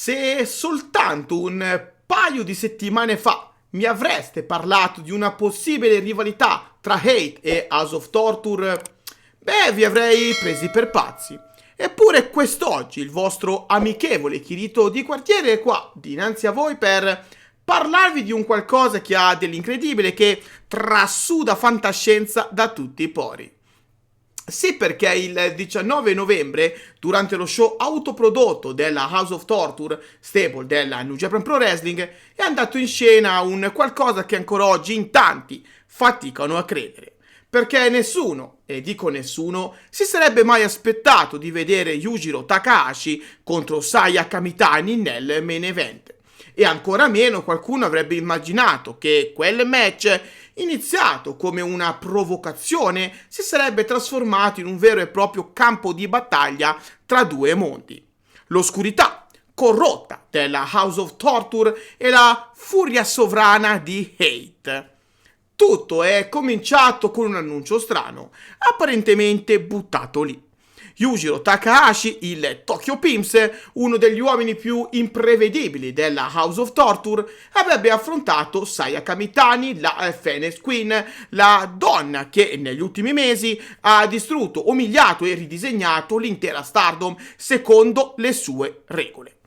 Se soltanto un paio di settimane fa mi avreste parlato di una possibile rivalità tra Hate e House of Torture, vi avrei presi per pazzi. Eppure quest'oggi il vostro amichevole Kirito di quartiere è qua, dinanzi a voi, per parlarvi di un qualcosa che ha dell'incredibile, che trasuda fantascienza da tutti i pori. Sì, perché il 19 novembre, durante lo show autoprodotto della House of Torture, stable della New Japan Pro Wrestling, è andato in scena un qualcosa che ancora oggi in tanti faticano a credere. Perché nessuno, e dico nessuno, si sarebbe mai aspettato di vedere Yujiro Takahashi contro Saya Kamitani nel main event. E ancora meno qualcuno avrebbe immaginato che quel match, iniziato come una provocazione, si sarebbe trasformato in un vero e proprio campo di battaglia tra due mondi. L'oscurità corrotta della House of Torture e la furia sovrana di Hate. Tutto è cominciato con un annuncio strano, apparentemente buttato lì. Yujiro Takahashi, il Tokyo Pimps, uno degli uomini più imprevedibili della House of Torture, avrebbe affrontato Saya Kamitani, la Phoenix Queen, la donna che negli ultimi mesi ha distrutto, umiliato e ridisegnato l'intera Stardom secondo le sue regole.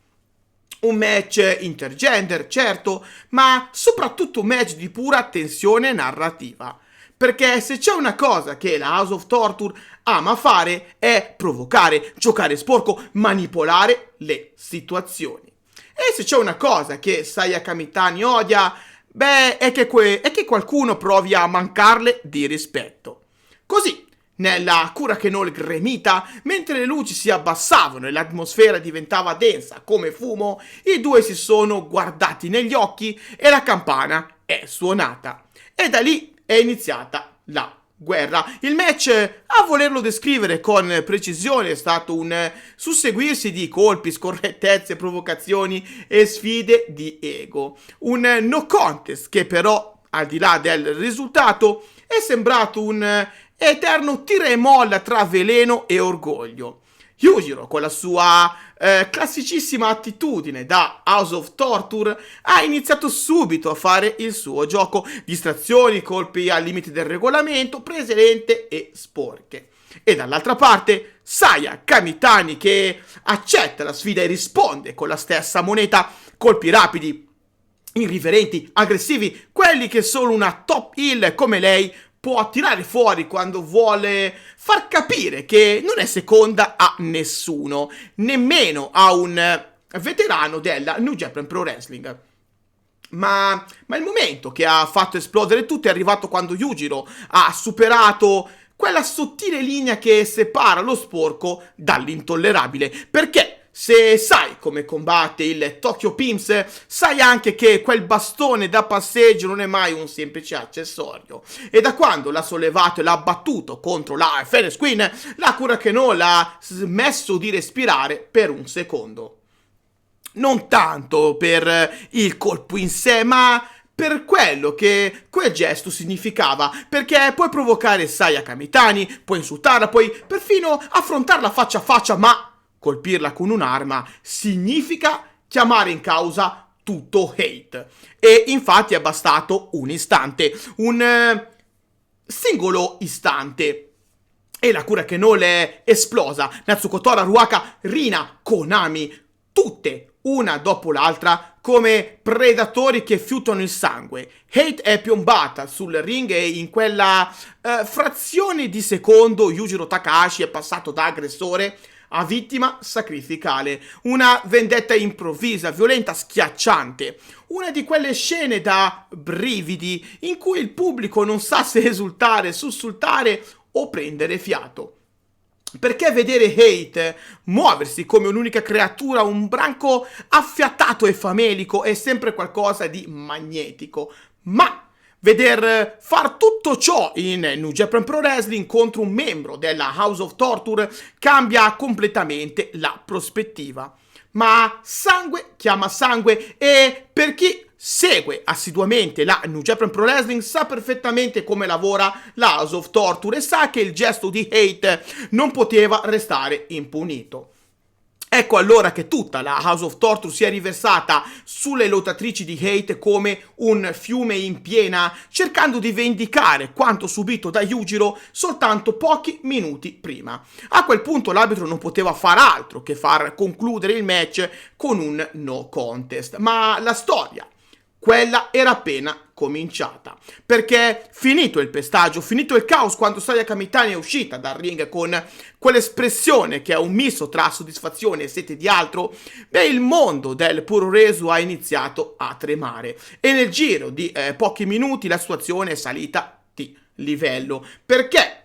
Un match intergender, certo, ma soprattutto un match di pura tensione narrativa. Perché se c'è una cosa che la House of Torture ama fare è provocare, giocare sporco, manipolare le situazioni. E se c'è una cosa che Saya Kamitani odia, è che qualcuno provi a mancarle di rispetto. Così, nella Kurakenoll gremita, mentre le luci si abbassavano e l'atmosfera diventava densa come fumo, i due si sono guardati negli occhi e la campana è suonata. E da lì è iniziata la guerra. Il match, a volerlo descrivere con precisione, è stato un susseguirsi di colpi, scorrettezze, provocazioni e sfide di ego. Un no contest che però, al di là del risultato, è sembrato un eterno tira e molla tra veleno e orgoglio. Yujiro, con la sua classicissima attitudine da House of Torture, ha iniziato subito a fare il suo gioco, distrazioni, colpi al limite del regolamento, prese lente e sporche. E dall'altra parte Saya Kamitani, che accetta la sfida e risponde con la stessa moneta, colpi rapidi, irriverenti, aggressivi, quelli che solo una top heel come lei può tirare fuori quando vuole far capire che non è seconda a nessuno, nemmeno a un veterano della New Japan Pro Wrestling. Ma il momento che ha fatto esplodere tutto è arrivato quando Yujiro ha superato quella sottile linea che separa lo sporco dall'intollerabile. Perché se sai come combatte il Tokyo Pimps, sai anche che quel bastone da passeggio non è mai un semplice accessorio. E da quando l'ha sollevato e l'ha battuto contro la Phoenix Queen, la Kurakenoll ha smesso di respirare per un secondo. Non tanto per il colpo in sé, ma per quello che quel gesto significava, perché puoi provocare Saya Kamitani, puoi insultarla, puoi perfino affrontarla faccia a faccia, ma colpirla con un'arma significa chiamare in causa tutto Hate. E infatti è bastato un istante, un singolo istante, e la Kurakenoll è esplosa. Natsuko Tora, Ruaka, Rina, Konami, tutte una dopo l'altra come predatori che fiutano il sangue. Hate è piombata sul ring e in quella frazione di secondo Yujiro Takahashi è passato da aggressore a vittima sacrificale. Una vendetta improvvisa, violenta, schiacciante. Una di quelle scene da brividi in cui il pubblico non sa se esultare, sussultare o prendere fiato. Perché vedere Hate muoversi come un'unica creatura, un branco affiatato e famelico, è sempre qualcosa di magnetico. Ma veder far tutto ciò in New Japan Pro Wrestling contro un membro della House of Torture cambia completamente la prospettiva. Ma sangue chiama sangue, e per chi segue assiduamente la New Japan Pro Wrestling sa perfettamente come lavora la House of Torture e sa che il gesto di Hate non poteva restare impunito. Ecco allora che tutta la House of Torture si è riversata sulle lottatrici di Hate come un fiume in piena, cercando di vendicare quanto subito da Yujiro soltanto pochi minuti prima. A quel punto l'arbitro non poteva far altro che far concludere il match con un no contest, ma la storia, quella era appena cominciata, perché finito il pestaggio, finito il caos, quando Saya Kamitani è uscita dal ring con quell'espressione che è un misto tra soddisfazione e sete di altro, il mondo del Puroresu ha iniziato a tremare e nel giro di pochi minuti la situazione è salita di livello, perché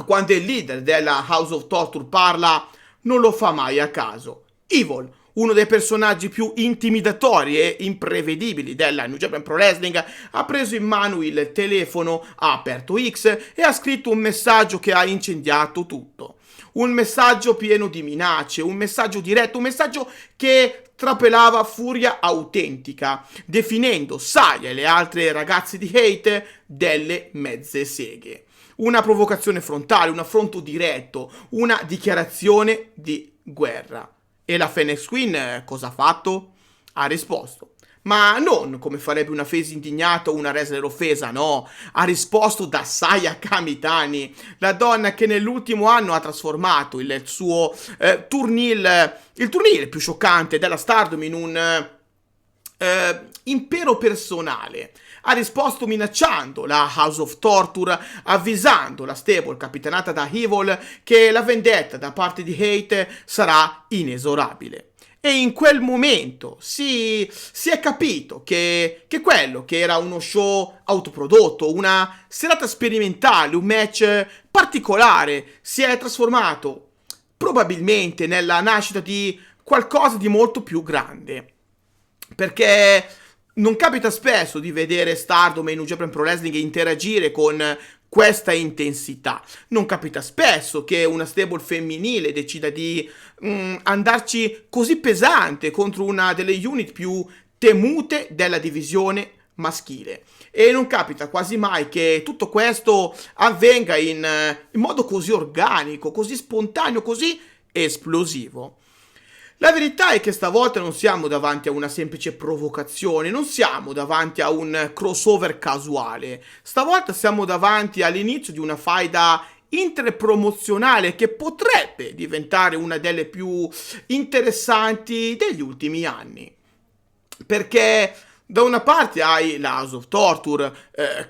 quando il leader della House of Torture parla non lo fa mai a caso. Evil, uno dei personaggi più intimidatori e imprevedibili della New Japan Pro Wrestling, ha preso in mano il telefono, ha aperto X e ha scritto un messaggio che ha incendiato tutto. Un messaggio pieno di minacce, un messaggio diretto, un messaggio che trapelava furia autentica, definendo Saya e le altre ragazze di Hate delle mezze seghe. Una provocazione frontale, un affronto diretto, una dichiarazione di guerra. E la Phoenix Queen cosa ha fatto? Ha risposto. Ma non come farebbe una face indignata o una wrestler offesa, no. Ha risposto da Saya Kamitani, la donna che nell'ultimo anno ha trasformato il suo turnil più scioccante della Stardom in un impero personale. Ha risposto minacciando la House of Torture, avvisando la stable capitanata da Evil che la vendetta da parte di Hate sarà inesorabile. E in quel momento si è capito che quello che era uno show autoprodotto, una serata sperimentale, un match particolare, si è trasformato probabilmente nella nascita di qualcosa di molto più grande. Perché non capita spesso di vedere Stardom e New Japan Pro Wrestling interagire con questa intensità. Non capita spesso che una stable femminile decida di andarci così pesante contro una delle unit più temute della divisione maschile. E non capita quasi mai che tutto questo avvenga in modo così organico, così spontaneo, così esplosivo. La verità è che stavolta non siamo davanti a una semplice provocazione, non siamo davanti a un crossover casuale. Stavolta siamo davanti all'inizio di una faida interpromozionale che potrebbe diventare una delle più interessanti degli ultimi anni. Perché da una parte hai la House of Torture,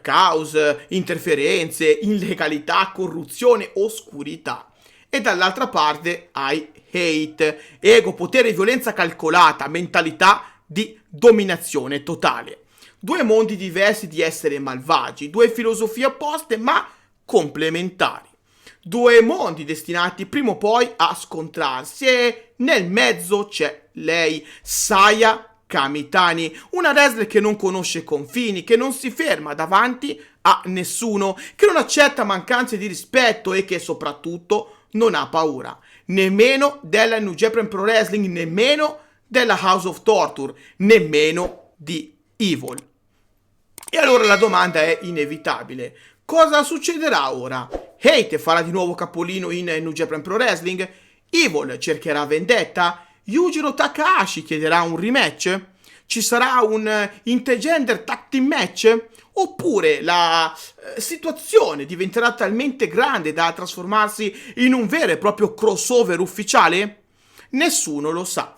caos, interferenze, illegalità, corruzione, oscurità. E dall'altra parte hai Hate, ego, potere e violenza calcolata, mentalità di dominazione totale. Due mondi diversi di esseri malvagi, due filosofie opposte ma complementari. Due mondi destinati prima o poi a scontrarsi e nel mezzo c'è lei, Saya Kamitani, una wrestler che non conosce confini, che non si ferma davanti a nessuno, che non accetta mancanze di rispetto e che soprattutto non ha paura, nemmeno della New Japan Pro Wrestling, nemmeno della House of Torture, nemmeno di Evil. E allora la domanda è inevitabile. Cosa succederà ora? Hate farà di nuovo capolino in New Japan Pro Wrestling? Evil cercherà vendetta? Yujiro Takahashi chiederà un rematch? Ci sarà un intergender tag team match? Oppure la situazione diventerà talmente grande da trasformarsi in un vero e proprio crossover ufficiale? Nessuno lo sa.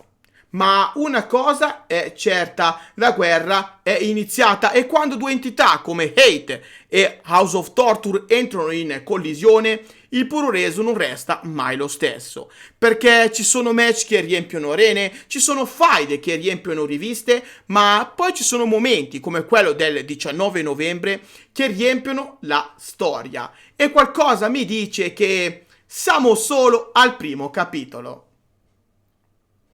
Ma una cosa è certa, la guerra è iniziata e quando due entità come Hate e House of Torture entrano in collisione, il Puroresu non resta mai lo stesso. Perché ci sono match che riempiono arene, ci sono faide che riempiono riviste, ma poi ci sono momenti come quello del 19 novembre che riempiono la storia. E qualcosa mi dice che siamo solo al primo capitolo.